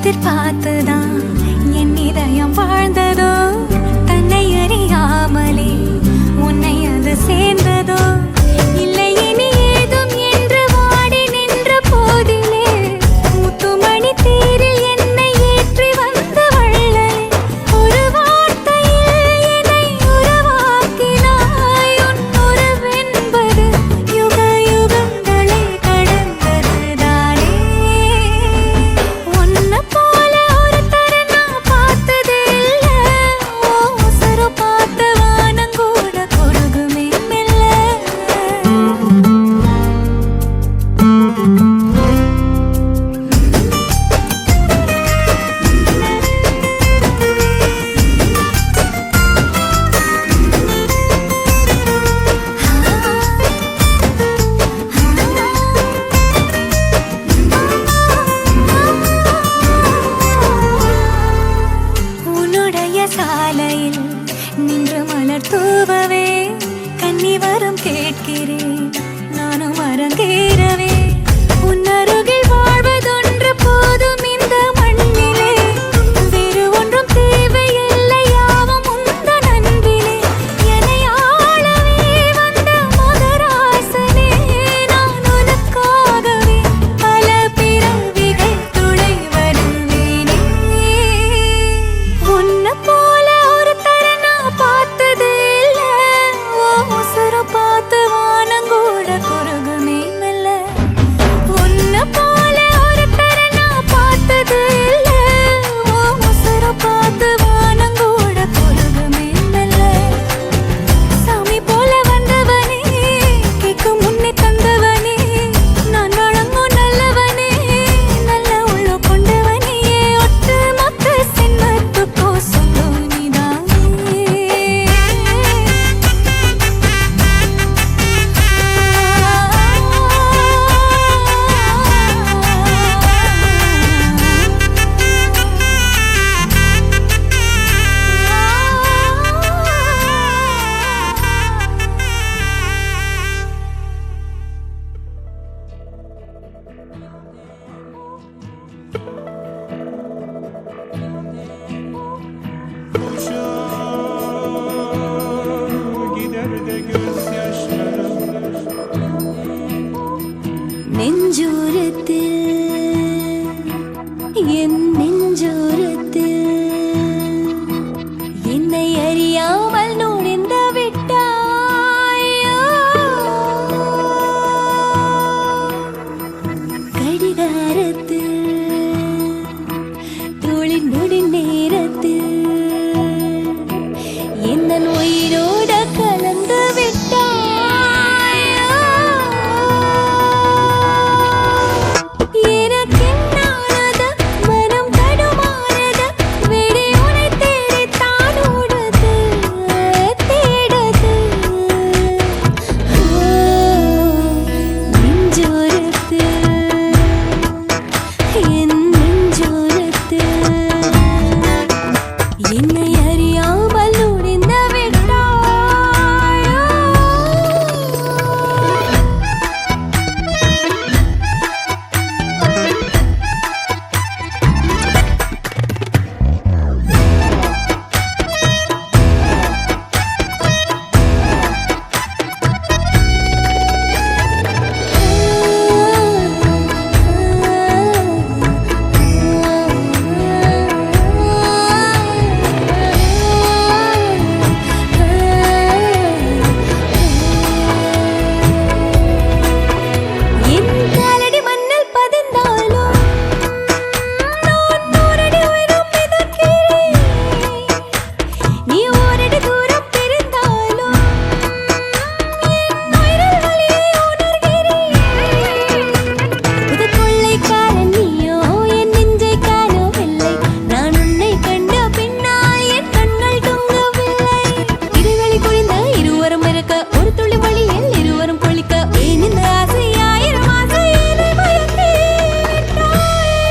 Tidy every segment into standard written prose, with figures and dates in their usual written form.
எதிர்பார்த்துதான் என் இதயம் வாழ்ந்ததோ, தன்னை அறியாமலே உன்னை அது சேர்ந்ததோ. இல்லை இனி ஏதும் என்று வாடி நின்ற போதிலே முத்துமணி தேரில் என்னை ஏற்றி வந்த வள்ளலே. ஒரு வார்த்தையில் என்னை உருவாக்கினாய். உன் உறவென்பது யுக யுகங்களை கடந்ததுதானே. உன்னை போல ஒருத்தரை நான் பார்த்ததே இல்லை. ஓ உசுரு பார்த்த வானம் கூட குறுகுமே மெல்ல. உன்னுடைய சாலையில் நின்று மலர் தூவவே கன்னி வரம் கேட்கிறேன், நானும் அரங்கேறவே. உன் அருகில் வாழ்வதொன்று போதும் இந்த மண்ணிலே, வேறு ஒன்றும் தேவையில்லை யாவும் உந்தன் அன்பிலே. என்னை ஆளவே வந்த மகராசனே, நான் உனக்காகவே பல பிறவிகள் துணை வருவேனே. உன்னை போல ஒருத்தரை நான் பார்த்ததே இல்லை. ஓ உசுரு பார்த்து வானம் கூட குறுகுமே மெல்ல. உன்னை போல ஒருத்தரை நான் பார்த்ததே இல்லை. ஓ உசுரு பார்த்து வானம் கூட குறுகுமே மெல்ல. சாமி போல வந்தவனே, கேட்கும் முன்னே தந்தவனே, நான் வழங்கும் நல்லவனே, நல்ல உள்ள கொண்டவனே. ஒட்டு மொத்த சின்னத்துக்கோ சொந்தம் நீதானே. Gider de gözyaşlarım. நெஞ்சோரத்தில் என் நெஞ்சோரத்தில் என்னை அறியாமல் நுழைந்து விட்டாயோ. கடிகாரத்தில் தோளின் நொடி நேரத்தில் என் உயிரோட கலந்து விட்டாயோ. எனக்கென்னானது மனம் தடுமாறுது, விடை உனை தேடித்தான் ஓடுது தேடுது. நெஞ்சோரத்தில் என் நெஞ்சோரத்தில் என்னை அறியாமல் நுழைந்து விட்டாயோ. என் காலடி மண்ணில் பதிந்தாலும் நான் நூறடி உயரம் மிதக்கிறேன். நீ ஓரடி தூரம் பிரிந்தாலும் என் உயிரில் வலியை உணர்கிறேன். புது கொள்ளைக்காரன் நீயோ என் நெஞ்சை காணவில்லை. நான் உன்னை கண்ட பின்னால் என் கண்கள் தூங்கவில்லை. இருவழி குளிந்த இருவரும் இருக்க ஒரு துளி வழியில் இருவரும் குளிக்க ஏன் இந்த ஆசை ஆயிரம் ஆசை என்னை மயக்கி விட்டாயே.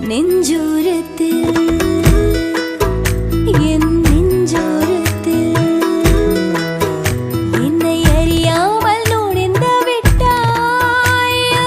நெஞ்சோரத்தில் என் நெஞ்சோரத்தில் என்னை அறியாமல் நுழைந்து விட்டாயோ.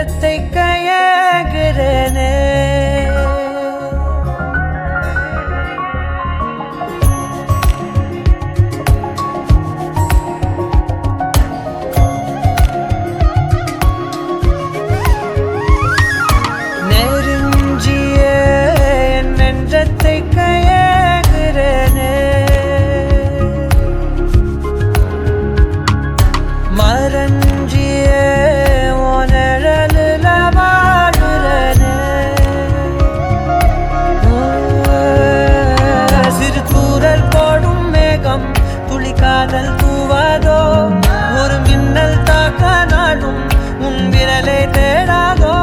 நெஞ்சத்தை கையாகிறனே நெருஞ்சிய என் நெஞ்சத்தை கையாகிறனே மரஞ்சிய உணரலுல வாடுறனே சிறு தூரல் போடும் மேகம் துளி காதல் தூவாதோ ஒரு மின்னல் தாக்க நாடும் உன் விரலை தேடாதோ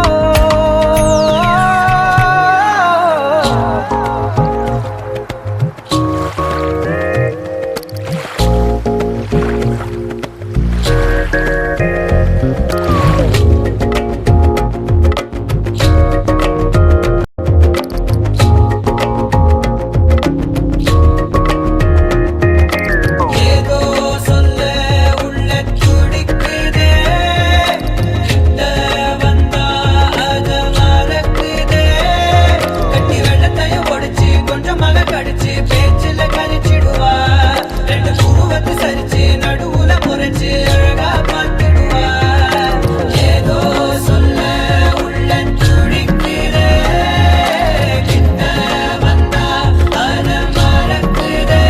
ஏதோ சொல்ல உள்ள துடிக்குதே கிட்ட வந்தா அத மறக்குதே கட்டி வெள்ளத்தையும் ஒடிச்சு கொஞ்சமாக கடிச்சு பேச்சில கழிச்சிடுவா ரெண்டு புருவத்தை சரிச்சு நடுவுல முறைச்சு அழகா பார்த்துடுவா ஏதோ சொல்ல உள்ள துடிக்குதே கிட்ட வந்தா அத மறக்குதே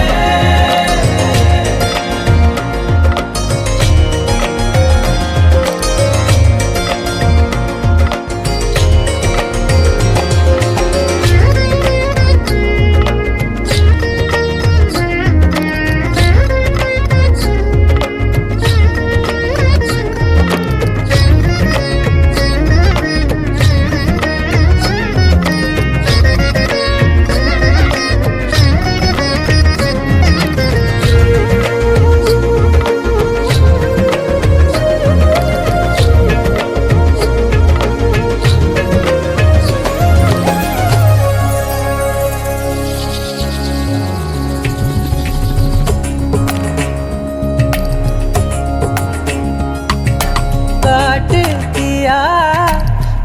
காட்டுத்தியா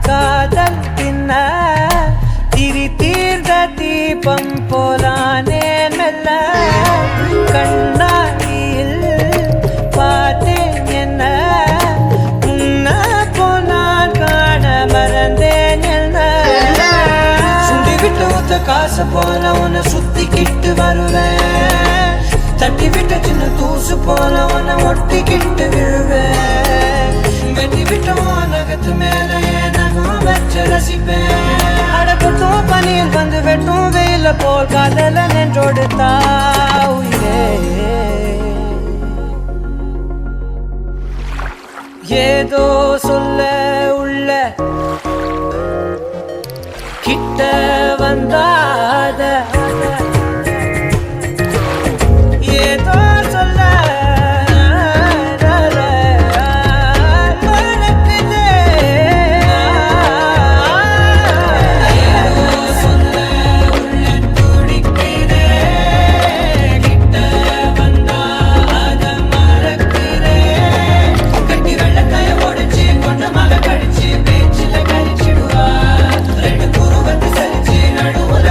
காதல் பின்ன திரி தீர்ந்த தீபம் போலானே மெல்ல கண்ணாடியில் பார்த்தேன் என்ன உன்ன போனான் காண மறந்தேன் என்ன சுண்டி விட்டு ஒத்த காசு போல உன்னை சுத்திக்கிட்டு வருவேன் தட்டி விட்ட சின்ன தூசு போல உன்னை ஒட்டிக்கிட்டு விழுவேன் வெட்டி விட்ட நகத்து மேல நகம் வச்சு ரசிப்பேன் அடக்கட்டும் பனியில் வந்து வெட்டும் வெயில போல் காதல நின்றோடு தாவுயே ஏதோ சொல்ல உள்ள கிட்ட வந்தாத ஏதோ சொல்ல மறக்குதே. ஏதோ சொல்ல உள்ள துடிக்குதே. கிட்ட வந்தா அத மறக்குதே. கட்டி வெள்ளக்காய உடைச்சு கொஞ்சமாக கடிச்சு பேச்சில கழிச்சிடுவா ரெண்டு புருவத்தை சரிச்சு நடுவுல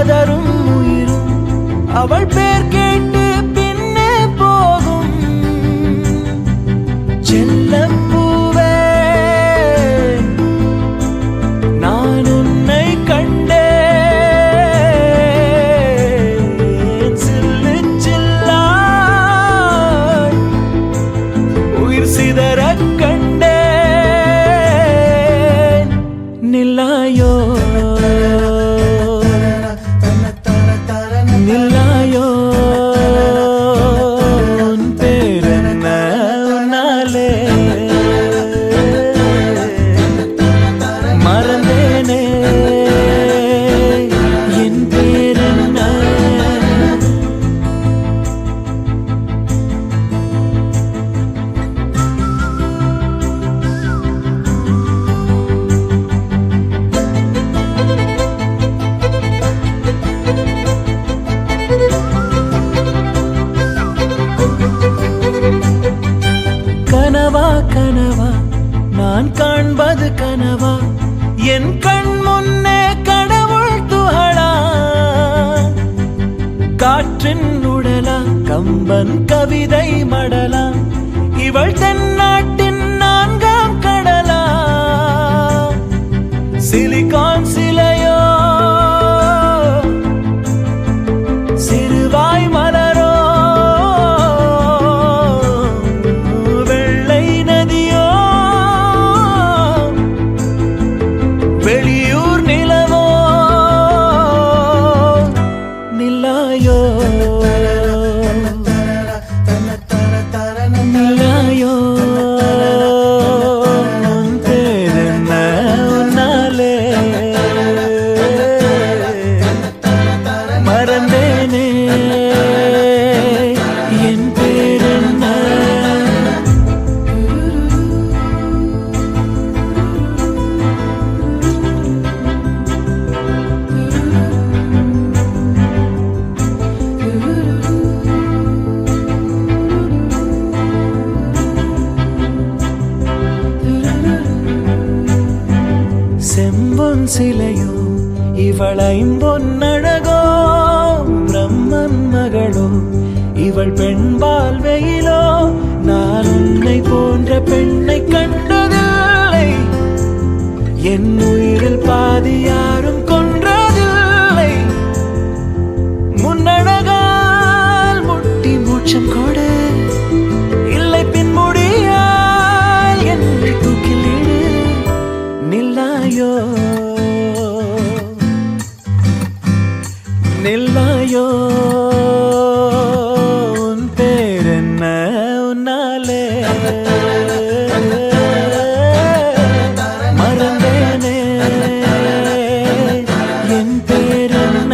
பதரும் உயிரும் அவள் பேர் கேட்டு பின்னே போகும். செல்லப்பூவே நான் உன்னை கண்டேன். சில்லு சில்லாய் உயிர் சிதறக் கண்டேன். நில்லாயோ நில்லாயோ உன் பேரென்ன உன்னாலே மறந்தேனே என் பேரென்ன. கனவா கனவா நான் காண்பது கனவா என் கண் முன்னே கடவுள் துகளா. காற்றின் உடலா கம்பன் கவிதை மடலா இவள் தென்னாட்டின் நான்காம் கடலா. சிலிகான் சிலையோ சிறுவாய் மலரோ வெள்ளை நதியோ வெளியூர் நிலவோ. நில்லாயோ நில்லாயோ உன் பேரென்ன உன்னாலே மறந்தேனே என் பேரென்ன. செம்பொன் சிலையோ இவள் ஐம்பொன்னழகோ பிரம்மன் மகளோ இவள் பெண்பால் வெயிலோ. நான் உன்னை போன்ற பெண்ணை கண்டதில்லை. என் உயிரில் பாதி யாரும் கொன்றதில்லை. முன்னழகால் முட்டி மூச்சம் கொடு இல்லை பின்முடியால் என்னை தூக்கிலிடு. நில்லாயோ நில்லாயோ உன் பேரென்ன உன்னாலே மறந்தேனே என் பேரென்ன.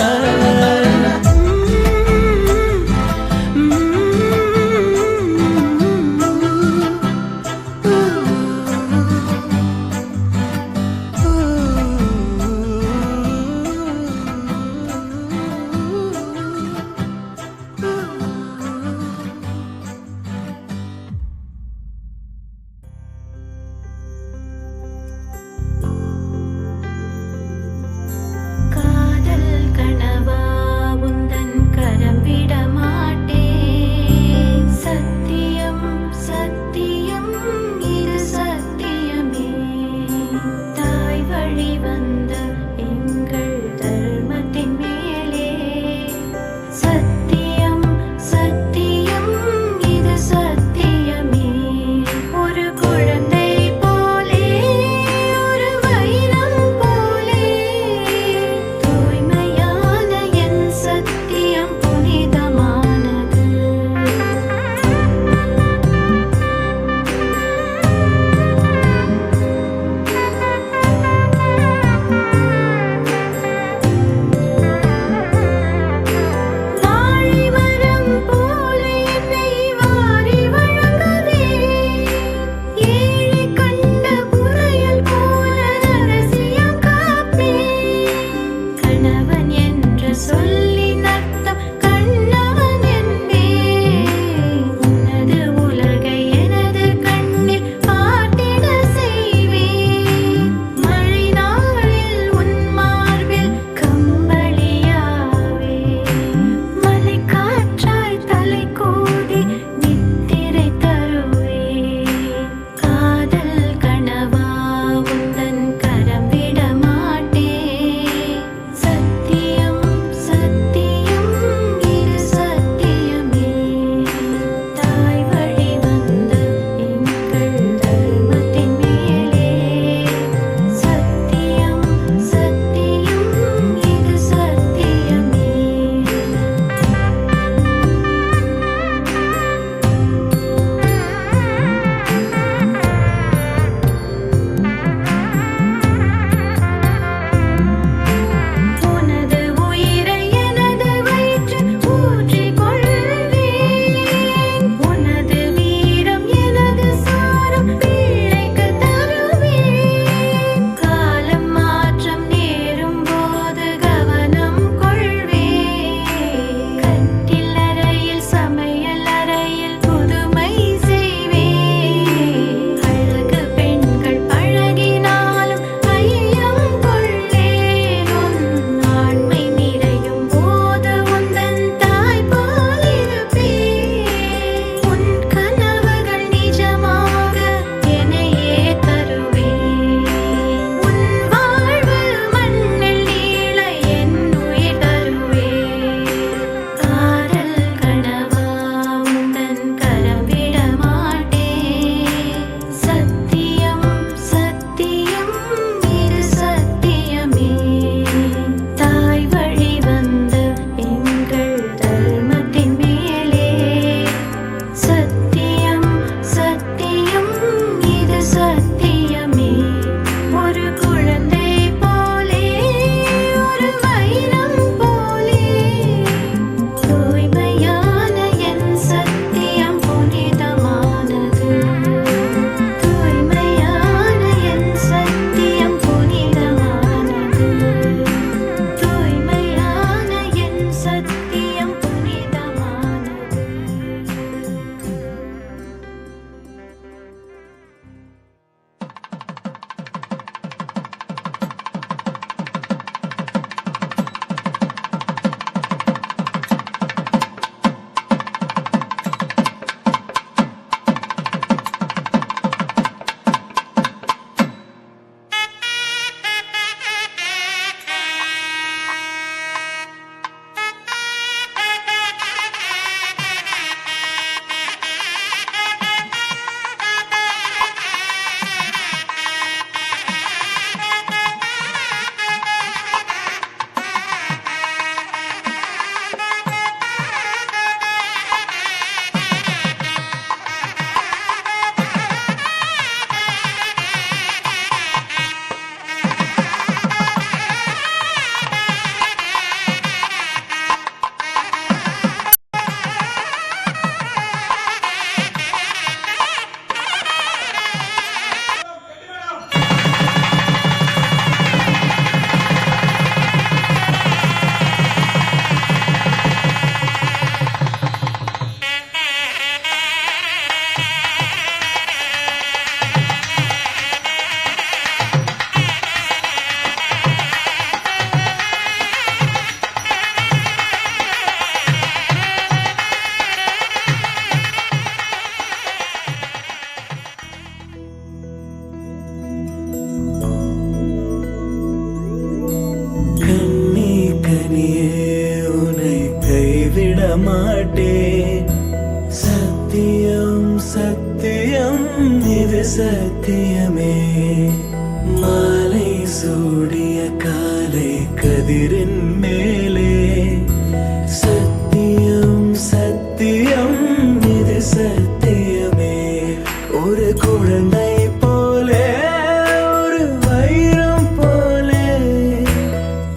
மாட்டேன். சத்தியம் சத்தியம் இது சத்தியமே. மாலை சூடிய காலை கதிரின் மேலே. சத்தியம் சத்தியம் இது சத்தியமே. ஒரு குழந்தை போலே ஒரு வைரம் போலே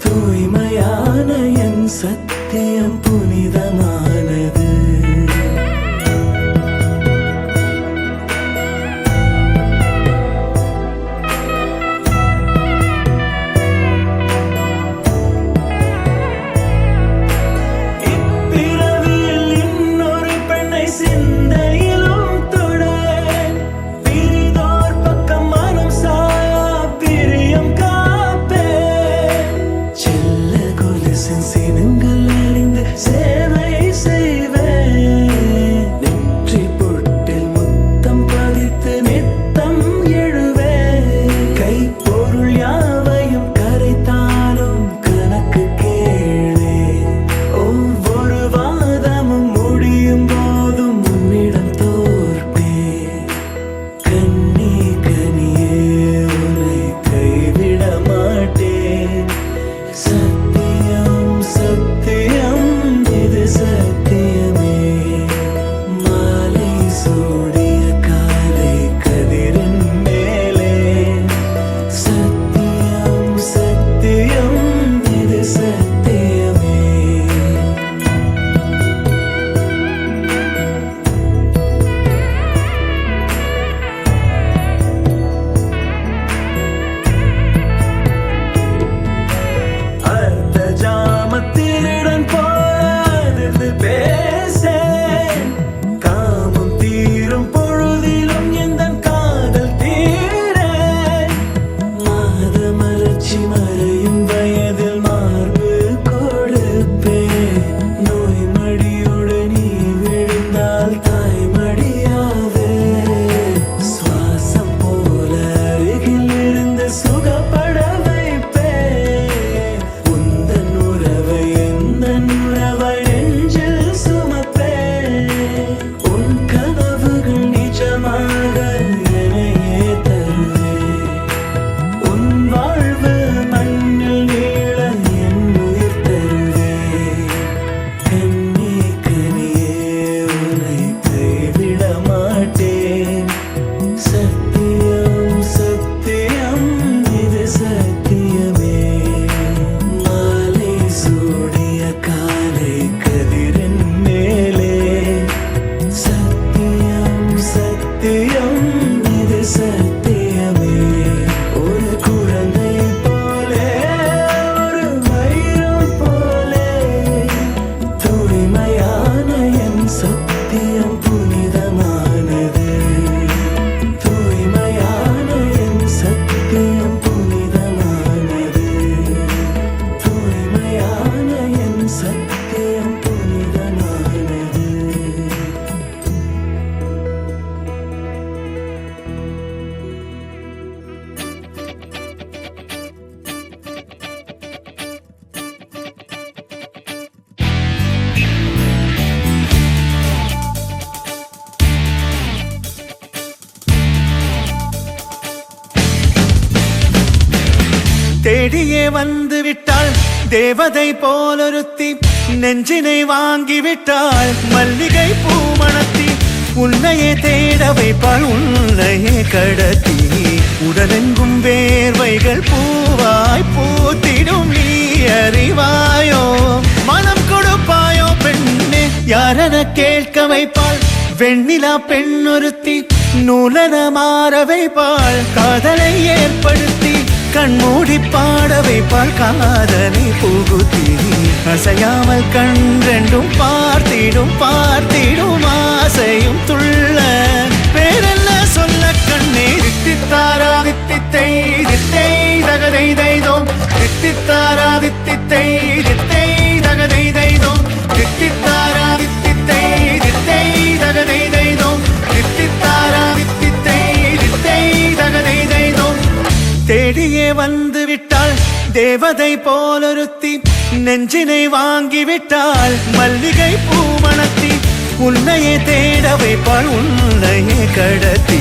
தூய்மையான என் சத்தியம் புனிதமானது. இப்பிறவியில் இன்னொரு பெண்ணை சிந்தையிலும் தொட. பிரிதோர் பக்கம் மனம் சாயா பிரியம் காப்பேன். செல்ல கொலுசின் சினங்கள் அறிந்து சேவை செய்வேன். நெற்றி பொட்டில் முத்தம் பதித்து நித்தம் எழுவேன். கைப்பொருள் யாவையும் கரைத்தாலும் கணக்கு கேளே. ஒவ்வொரு வாதமும் முடியும் போதும் உன்னிடம் தோற்பேன். கண்ணி கனியே உன்னை கைவிட மாட்டேன். சத்தியம் சத்தியம் இது சத்தியமே. மாலை சூடிய காலை கதிரின் மேலே. சத்தியம் சத்தியம் இது சத்தியமே. அர்த்த ஜாமத்திருடன் போதிருந்து பேசேன். காமம் தீரும் பொழுதிலும் எந்தன் காதல் தீரேன். மாத மலர்ச்சி மறையும் வயதில் மார்பு கொடுப்பேன். நோய் மடியோடு நீ விழுந்தால் தாய் மடியாவே. சுவாசம் போல அருகில் இருந்து சுகப்பட வைப்பேன். உந்தன் உறவை எந்தன் உறவை நெஞ்சில் சுமப்பேன். உன் கனவுகள் நிஜமாக என்னையே தருவேன். உன் வாழ்வு மண்ணில் நீள என் உயிர் தருவேன். கண்ணி கனியே உன்னை கைவிட மாட்டேன். சத்தியம் சத்தியம் இது சத்தியமே. மாலை சூடிய காலை கதிரின் மேலே. சத்தியம் சத்தியம் இது சத்தியமே. ஒரு குழந்தை போலே ஒரு வைரம் போலே தூய்மையான என் சத்தியம் புனிதமானது. தூய்மையான என் சத்தியம் புனிதமானது. தூய்மையான என் சத்தியம் புனிதமானது. தேடியே வந்து விட்டாள் தேவதை போலொருத்தி. நெஞ்சினை வாங்கி விட்டாள் மல்லிகை பூமணத்தி. உன்னையே தேட வைப்பாள் உன்னையே கடத்தி. உடலெங்கும் வேர்வைகள் பூவாய் பூத்திடும் நீ அறிவாயோ. மனம் கொடுப்பாயோ பெண்ணே யாரென கேட்க வைப்பாள். வெண்ணிலா பெண்ணொருத்தி நூலன மாற வைப்பாள். காதலை ஏற்படுத்தி கண்மூடி பாட வைப்பாள். காதலை புகுத்தி அசையாமல் கண் ரெண்டும் பார்த்திடும் பார்த்திடும் ஆசையும் துள்ள. வேறென்ன சொல்ல கண்ணே. தித்தித்தாரா தித்தித்தை தித்தை தகதை தைதோம். தித்தித்தாரா தித்தித்தை தித்தை தகதை தைதோம். தித்தித்தாரா தித்தித்தை தித்தை தகதை தைதோம். தித்தித்தாரா தித்தித்தை தித்தை தகதை தைதோம். தேடியே வந்து விட்டாள் தேவதை போலொருத்தி. நெஞ்சினை வாங்கிவிட்டாள் மல்லிகை பூமணத்தி உன்னையே தேட வைப்பாள் உன்னையே கடத்தி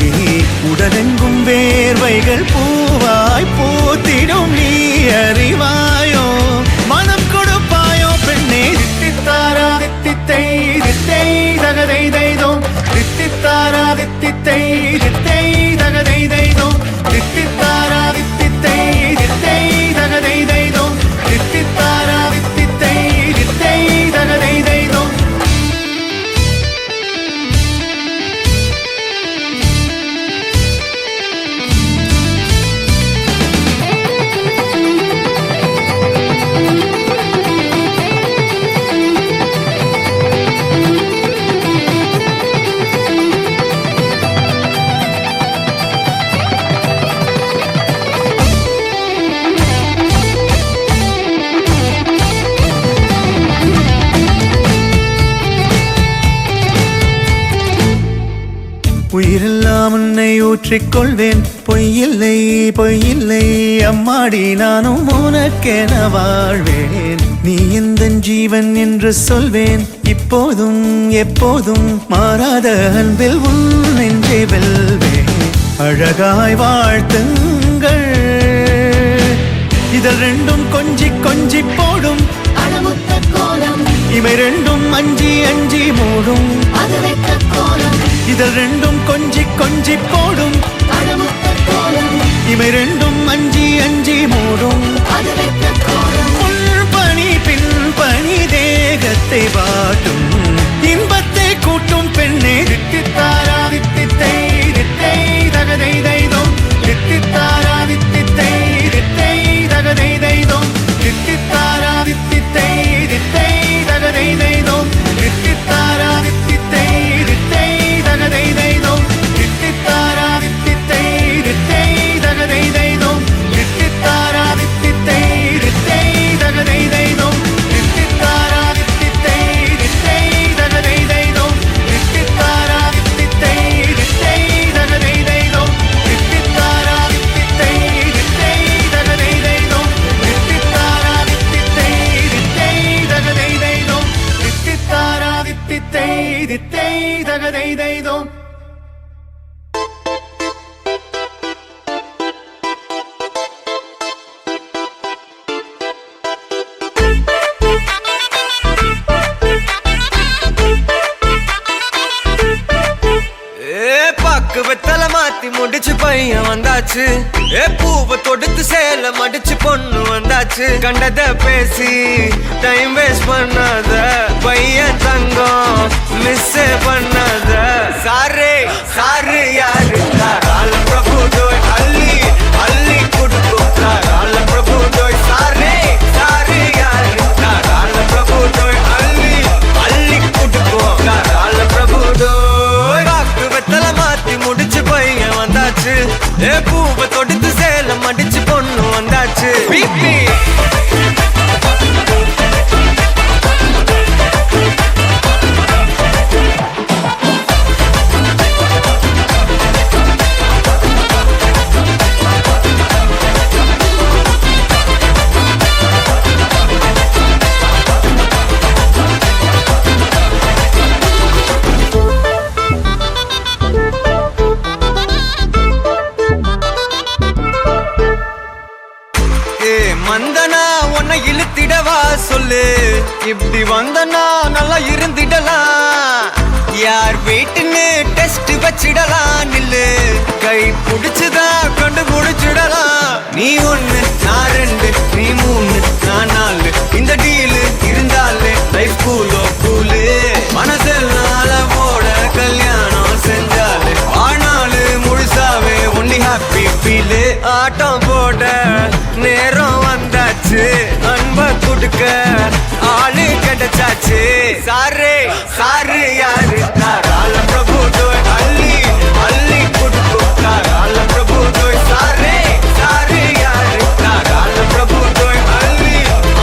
உடலெங்கும் வேர்வைகள் பூவாய் பூத்திடும் நீ அறிவாயோ மனம் கொடுப்பாயோ பெண்ணே தித்தித்தாரா தித்தித்தை தித்தை தகதை தைதோ தித்தித்தாரா தித்தித்தை தித்தை தகதை தைதோ தித்தித்தாரா தித்தித்தை தித்தை தகதை தைதோ தித்தித்தாரா தித்தித்தை தித்தை தகதை தைதோ உயிரெல்லாம் உன்னை ஊற்றிக்கொள்வேன் பொய்யில்லை பொய்யில்லை அம்மாடி நானும் உனக்கென வாழ்வேன் நீ எந்த ஜீவன் என்று சொல்வேன் இப்போதும் எப்போதும் மாறாத அன்பில் உன் நெஞ்சை வெல்வேன் அழகாய் வாழ்த்துங்கள் இதழ் ரெண்டும் கொஞ்சி கொஞ்சி போடும் இமை ரெண்டும் அஞ்சி அஞ்சி மூடும் இதழ் ரெண்டும் கொஞ்சி கொஞ்சி போடும் இமை ரெண்டும் அஞ்சி அஞ்சி மூடும் முன்பணி பின்பணி தேகத்தை வாட்டும் இன்பத்தை கூட்டும் பெண்ணே தித்தித்தாரா தித்தித்தை தித்தை தகதை தைதோ தித்தித்தாரா தித்தித்தை தித்தை தகதை தைதோ தித்தித்தாரா தித்தித்தை தித்தை தகதை தைதோ தித்தித்தாரா தித்தித்தை தித்தை தகதை தைதோ தித்தித்தாரா தித்தித்தை தித்தை தகதை தைதோ தித்தித்தாரா தித்தித்தை தித்தை தகதை தைதோ தித்தித்தாரா தித்தித்தை தித்தை தகதை தைதோ தித்தித்தாரா தித்தித்தை தித்தை தகதை தைதோ தித்தித்தாரா தித்தித்தை தித்தை தகதை தைதோ தித்தித்தாரா தித்தித்தை தித்தை தகதை தைதோ தித்தித்தாரா தித்தித்தை தித்தை தகதை தைதோ வெத்தல மாத்தி முடிச்சு பையன் வந்தாச்சு பூவை தொடுத்து சேல மடிச்சு பொண்ணு வந்தாச்சு கண்டத பேசி டைம் வேஸ்ட் பண்ணாத பையன் தங்கம் மிஸ் பண்ணாத சாரே சாரு யாரு கால பிரபு டோய் அள்ளி அள்ளி குடுக்கும் கால பிரபு டோய் சாரே சாரு யாரு கால பிரபு டோய் அள்ளி அள்ளி குடுக்கும் கால பிரபு டோய் காக்கு வெத்தல மாத்தி முடிச்சு பையன் வந்தாச்சு பூவை தொடுத்து சேல மடிச்சு பொண்ணு வந்தாச்சு பிபி மந்தனா உன்னை இழுத்திடவா சொல்லு இப்படி வந்தனா நல்லா இருந்திடலாம் யார் வீட்டுன்னு டெஸ்ட் வச்சிடலாம் நில்லு கை புடிச்சுதா கண்டு முடிச்சிடலாம் நீ ஒண்ணு நான் ரெண்டு நீ மூணு நான் நாலு இந்த டீலு இருந்தாலே லைஃப் கூலோ கூலு மனசெல்லாம் அளவோட கல்யாணம் செஞ்சாலே ஆனாலு முழுசாவே ஒன்லி ஹாப்பி ஃபீலு ஆட்டம் போட நேரம் வந்தாச்சு அன்ப குடுக்க ஆளு கிடைச்சாச்சு சாரே சாரு யாரு கால பிரபு டோய் அள்ளி அள்ளி குடுக்கும் கால பிரபு டோய் சாரே சாரு யாரு கால பிரபு டோய் அள்ளி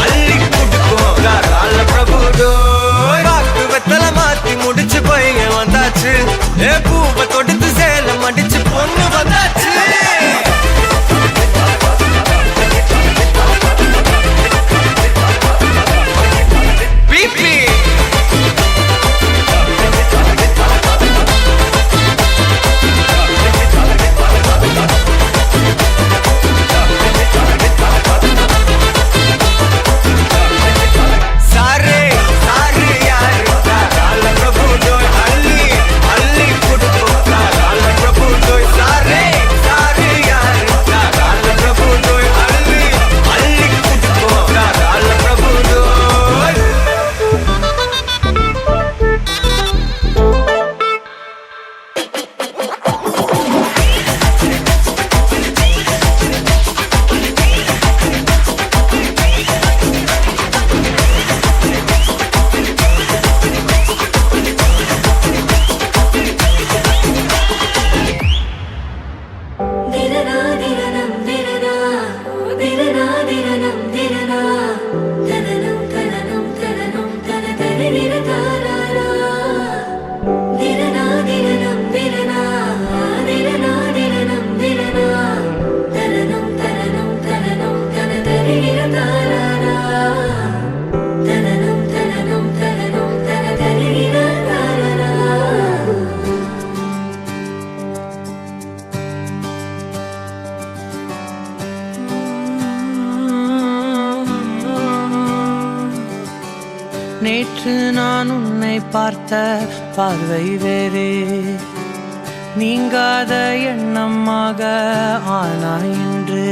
அள்ளி குடுக்கும் கால பிரபு டோய் காக்கு வெத்தல மாத்தி முடிச்சு பையன் வந்தாச்சு பூவை தொடுத்து சேல மடிச்சு பொண்ணு வந்தாச்சு நேற்று நான் உன்னை பார்த்த பார்வை வேறே, நீங்காத எண்ணமாக ஆனாய் இன்று.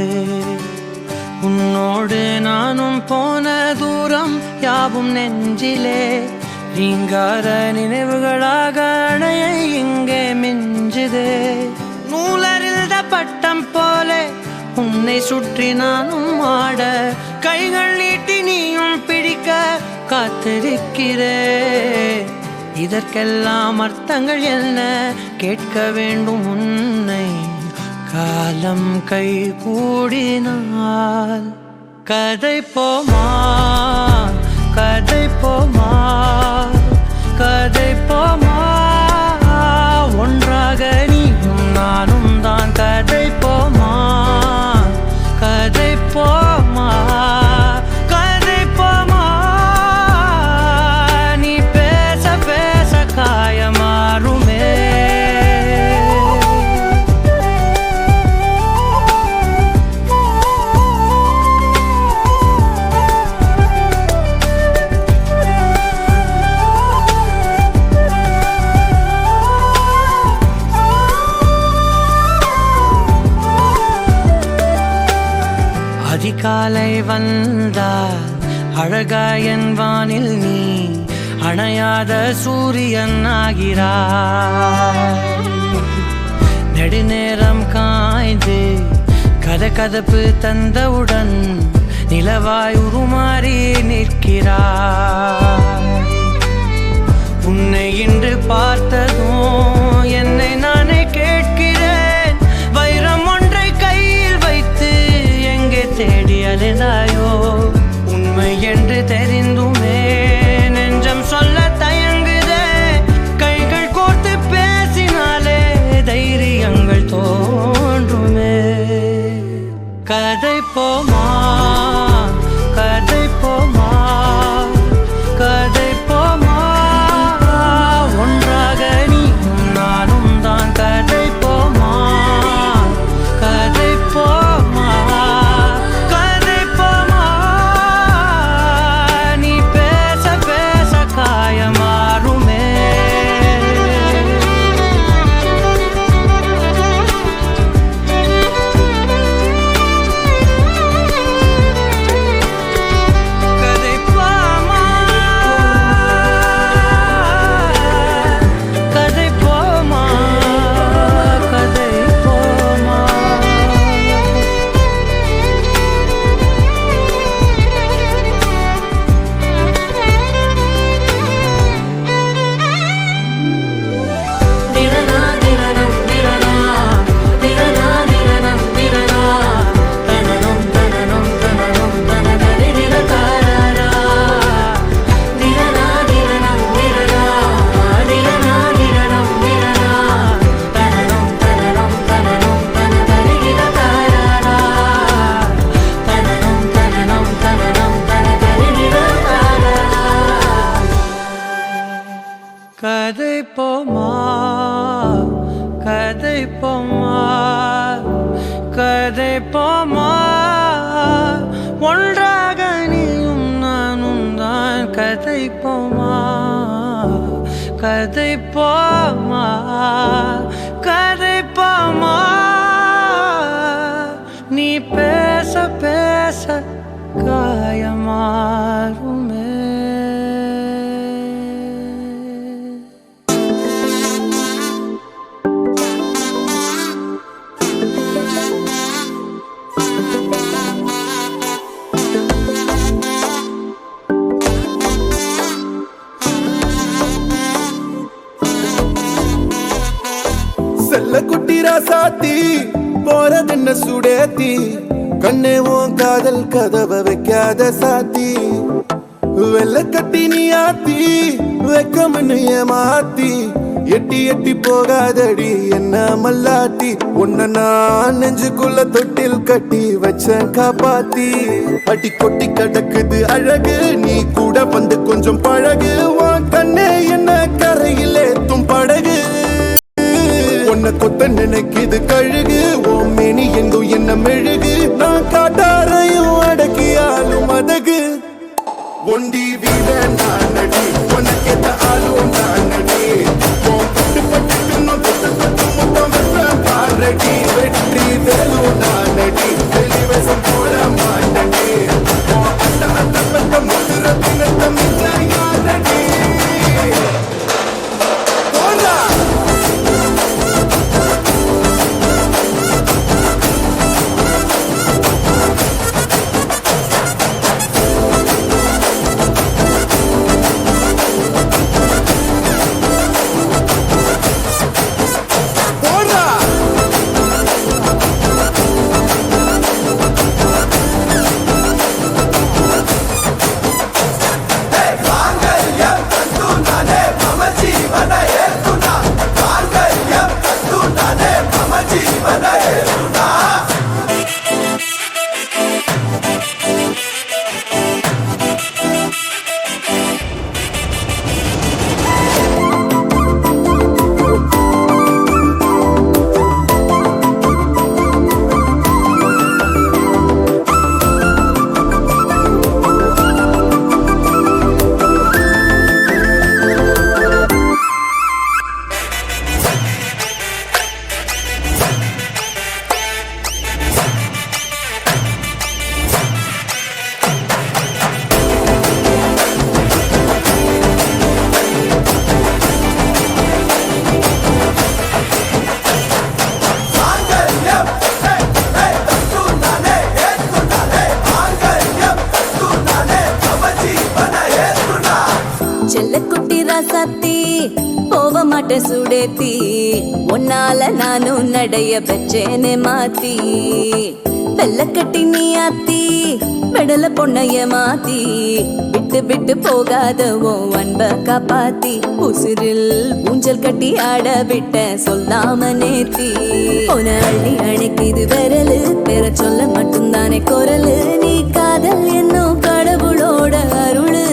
உன்னோடு நானும் போன தூரம் யாவும் நெஞ்சிலே, நீங்காத நினைவுகளாக அணைய இங்கே மிஞ்சுதே. நூலறிந்த பட்டம் போல உன்னை சுற்றி நானும் ஆட, கைகள் நீட்டி நீயும் பிடிக்க காத்திருக்கிறே. இதற்கெல்லாம் அர்த்தங்கள் என்ன கேட்க வேண்டும் உன்னை, காலம் கை கூடினால். கதை போமா கதை போமா கதை போமா, ஒன்றாக நீயும் நானும் தான். கதை போமா கதை போமா கதை போமா, நீ பேச பேச காயமாறுமே. அதிகாலை வந்தால் அழகாயன் வானில் நீ அணையாத சூரியன் ஆகிறாய். நெடுநேரம் காய்ந்து கதகதப்பு தந்தவுடன் நிலவாய் உருமாறி நிற்கிறாய். உன்னை இன்று பார்த்ததும் என்னை நானே கேட்கிறேன், வைரம் ஒன்றை கையில் வைத்து எங்கே தேடி அலைந்தாயோ. உண்மை என்று தெரிந்துமே நெஞ்சம் சொல்ல தயங்குதே, கைகள் கோர்த்து பேசினாலே தைரியங்கள் தோன்றுமே. கதை போமா கதை போமா கதை போமா, ஒன்றாக நீயும் நானும் தான். கதை போமா கதை போமா கதை போமா, நீ பேச பேச காயமாறுமே. கதை போமா கதை போமா கதை போமா. திரனா திரனம் திரனா திரனா திரனம் திரனா, தனனம் தனனம் தனனம் தனதரி திரகாரா. திரனா திரனம் திரனா திரனா திரனம் திரனா, தனனம் தனனம் தனனம் தனதரி திரகாரா. தனனம் தனனம் தனனம் தனதரி திரகாரா. கதை போமா கதை போமா கதை போமா, ஒன்றாக நீயும் நானும் தான். கதை போமா கதை போமா கதை போமா, நீ பேச பேச காயமாறுமே. செல்ல குட்டி ராசாத்தி போறதென்ன சுடேத்தி, கண்ணே உன் காதல் கதவை வைக்காத சாத்தி. வெள்ள கட்டி நீ ஆத்தி வெக்கம்னு ஏமாத்தி, எட்டி எட்டி போகாதடி என்ன மல்லாட்டி. உன்ன நான் நெஞ்சுக்குள்ள தொட்டில் கட்டி வச்ச காப்பாத்தி. அடி கொட்டி கிடக்குது அழகு, நீ கூட வந்து கொஞ்சம் பழகு. உன் கண்ணே என்ன கரையில் ஏத்தும் படகு, உன்னை கொத்த நினைக்குது கழுகு. ஓம் மேனி எங்கும் என்ன மெழுகு, நான் காட்டாரையும் அடக்கியாலும் அதகு. ஒண்டி வீர நானடி உனக்கேத்த ஆளும் நானடி உன் பட்டு பட்டுக்கணும் தொட்டு தொட்டு முத்தம் வெப்ப பாரடி வெற்றி வேலு நானடி வெளிவசம் போட மாட்டடி உன் அட்ட அட்ட பட்ட முதுர தினத்த மிச்ச யாரடி போடா போடா செல்லக்குட்டி ராசாத்தி போக மாட்டேன் சுடேத்தி உன்னால நானும் நடைய பெற்றேனே மாத்தி வெள்ளக்கட்டி நீ ஆத்தி பெடல பொண்ணைய மாத்தி விட்டு விட்டு போகாத உன் அன்ப காப்பாத்தி உசிரில் ஊஞ்சல் கட்டி ஆட விட்ட சொல்லாம நேத்தி உன அள்ளி அணைக்குது விரலு பெற சொல்ல மட்டும்தானே குரலு நீ காதல் என்னும் கடவுளோட அருளு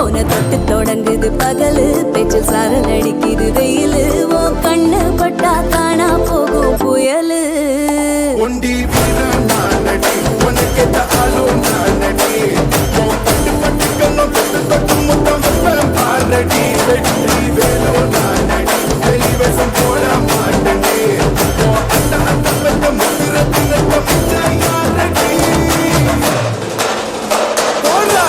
உன தொட்டு தொடங்குது பகலு பேச்சில் சாரல் அடிக்குது வெயிலு ஓ கண்ணு பட்டா காணா போகும் புயலு ஒண்டி வீர நானடி உனக்கேத்த ஆளும் நானடி உன் பட்டு பட்டுக்கணும் தொட்டு தொட்டு முத்தம் வெப்ப பாரடி வெற்றி வேலு நானடி வெளிவசம் போட மாட்டடி உன் அட்ட அட்ட பெத்த முதுர தினத்த மிச்ச யாரடி போடா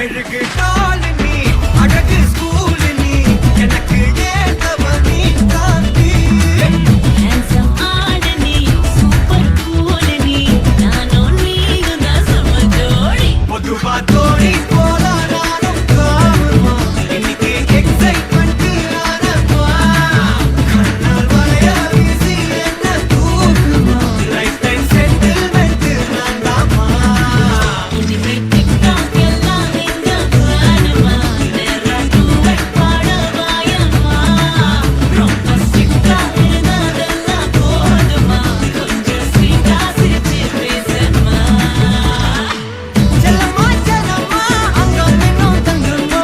மெழுகு டால் நீ அழகு ஸ்கூல் நீ எனக்கு ஏத்தவ நீ காந்தி Handsome ஆளு நீ, super cool நீ, நானும் நீயும் தான் செம ஜோடி. பொதுவா தோழி போல நானும் காணுமா இன்னைக்கு எக்ஸைட்மெண்ட் ஆனப்பா கண்ணால் வளைய வீசி என்ன தூக்குமா லைஃப் டைம் செட்டில்மெண்ட் நான் தாமா இனிமே TikTok எல்லாம் எங்க வேணுமா? நேரா duet பாட வாயம்மா. ரொம்ப strict ஆ இருந்ததெல்லாம் போதுமா? கொஞ்சம் sweet ஆ சிரிச்சு பேசணுமா? செல்லம்மா செல்லம்மா அங்கம் இன்னும் தங்கம்மா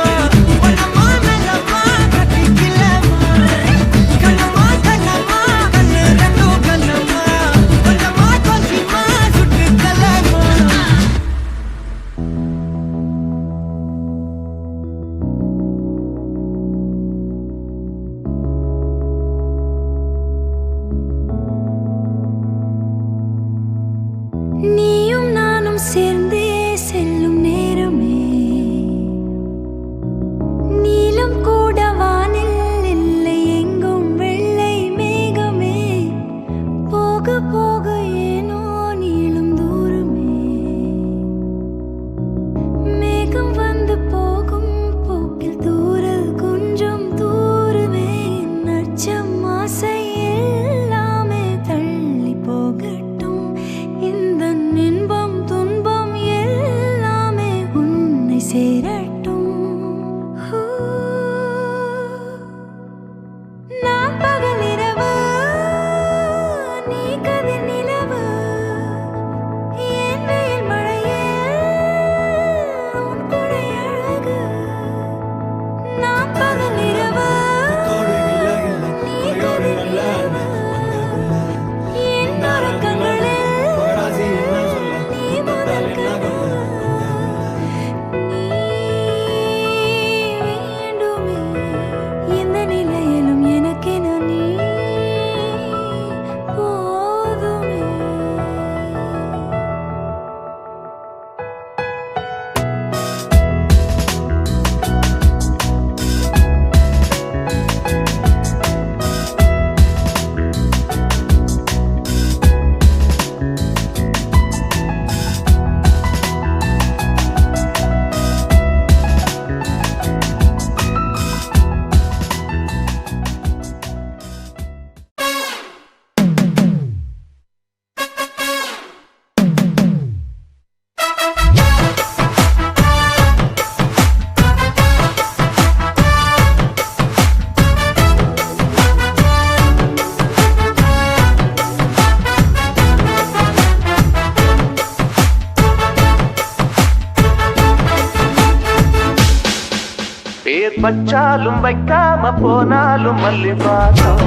பொன்னம்மா மெல்லம்மா கட்டிக்கலம்மா கண்ணம்மா கண்ணம்மா கண்ணு ரெண்டும் கண்ணம்மா கொஞ்சம்மா கொஞ்சமா சுட்டுக்கலம்மா நீயும் நானும் சேர்ந்தே செல்லும் நேரமே நீலம் கூட வானில் இல்லை எங்கும் வெள்ளை மேகமே போக போக ஏனோ நீளும் தூரமே மேகம் வந்து போகும் போக்கில் தூரல் கொஞ்சம் தூரமே நச்சம் ஆசை எல்லாமே தள்ளி போகட்டும் இந்த இன்பம் துன்பம் எல்லாமே உன்னை சேரட்டும் ஹூ. நான் பகல் இரவு நீ கதிர் நிலவு என் வெயில் மழையே உன் கொடை அழகு நான் பகல் இரவு நீ கதிர் நிலவு என் உறக்கங்களில் நீ முதல் கனவு நீ வேண்டுமே எந்த நிலையிலும் எனக்கென நீ போதுமே பேர் பச்சாலும் வைக்காம போனாலும் மல்லி வாசம்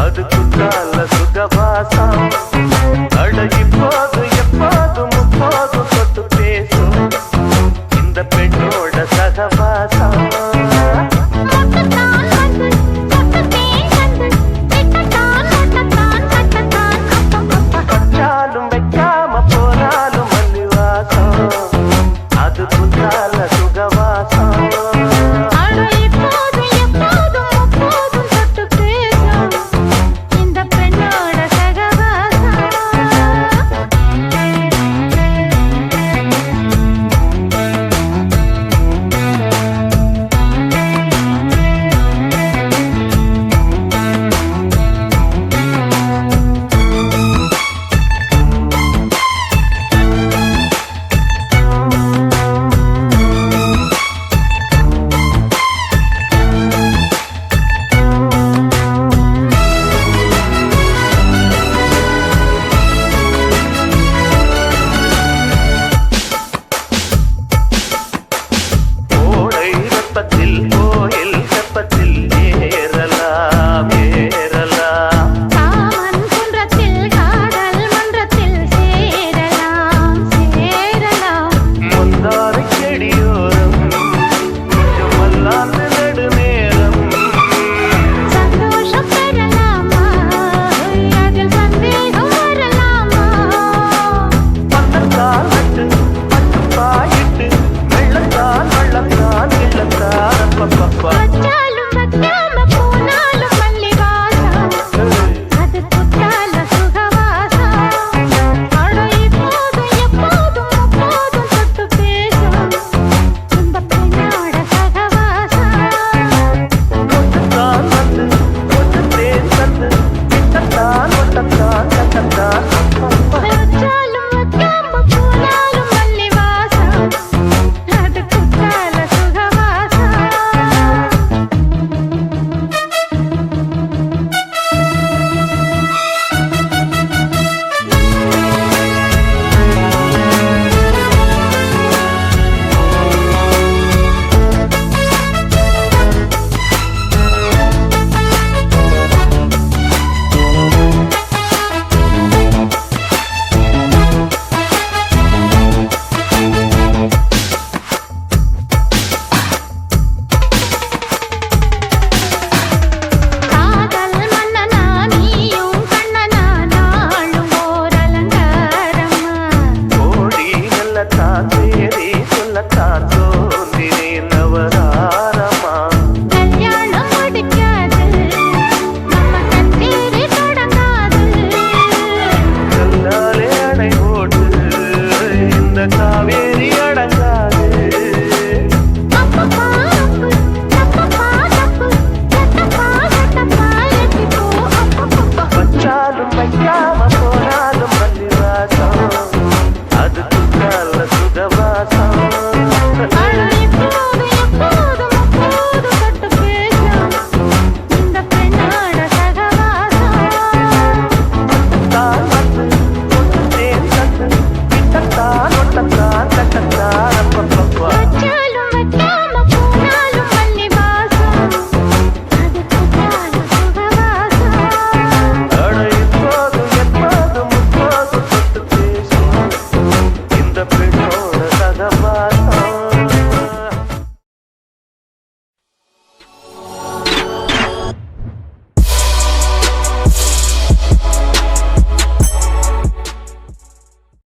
அது குத்தால சுகவாசம் அழகி போது